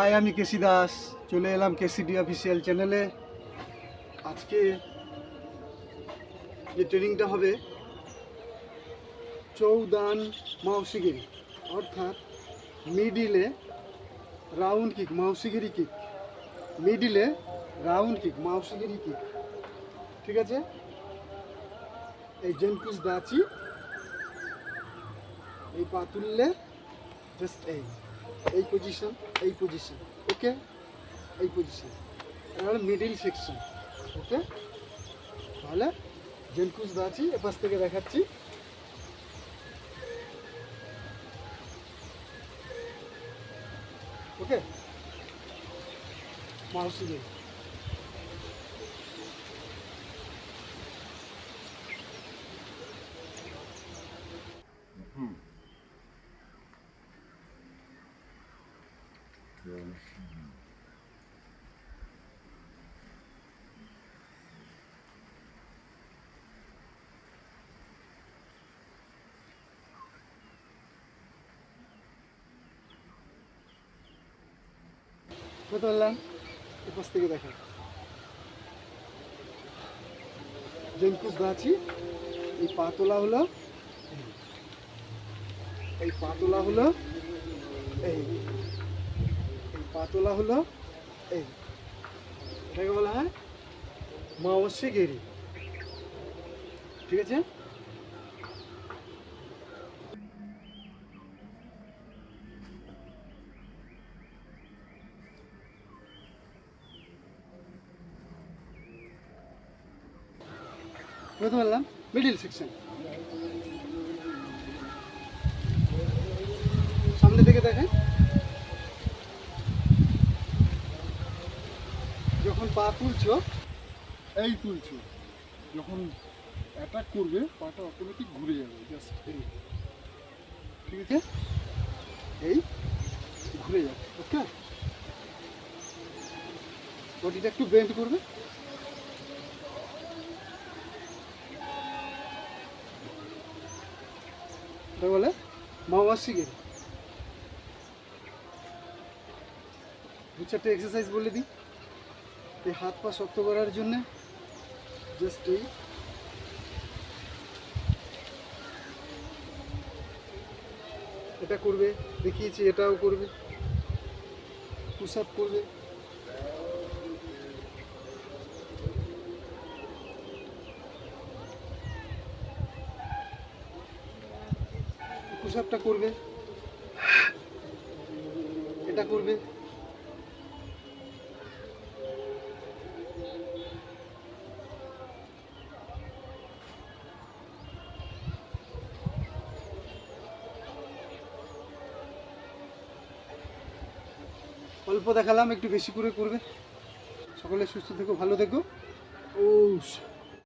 High, আমি কেসি দাস, চলে এলাম কেসিডি অফিসিয়াল চ্যানেলে। আজকে যে ট্রেনিংটা হবে চৌদান মাউসিগিরি, অর্থাৎ মিডিলে রাউন্ড কিক, মাউসিগিরি কিক, মিডিলে রাউন্ড কিক, মাউসিগিরি কিক। ঠিক আছে, এই জেনকুস দাচি, এই পা তুললে জাস্ট এই পজিশন, এই পজিশন, ওকে, এই পজিশন, এটা হলো মিডিল সেকশন। ওকে, তাহলে জেনকুস দাচি এপাশ থেকে দেখাচ্ছি। ওকে, মাউসিগিরি, বুঝতে পারলাম? এপাশ থেকে দেখেন জেনকুস দাচি, এই পা তোলা হলো, এই পা তোলা হলো, এই পা তোলা হলো, এটাকে বলা হয় মাওসিগিরি। ঠিক আছে, বুঝতে পারলাম? মিডিল সেকশন, সামনে থেকে দেখেন, যখন পা তুলছো, এই তুলছো, যখন অ্যাটাক করবে পাটা অটোমেটিক ঘুরে যাবে, জাস্ট এই। ঠিক আছে, এই ঘুরে যাবে। ওকে, বডিটা একটু বেন্ড করবে, এটা বলে মাওসিগিরি। দু চারটে এক্সারসাইজ বলে দিই এই হাত পা শক্ত করার জন্য। জাস্ট এই এটা করবে, দেখিয়েছি, এটাও করবে, পুশ আপ করবে, পুশ আপটা করবে, এটা করবে, অল্প দেখালাম, একটু বেশি করে করবে। সকলে সুস্থ থেকো, ভালো থেকো। ও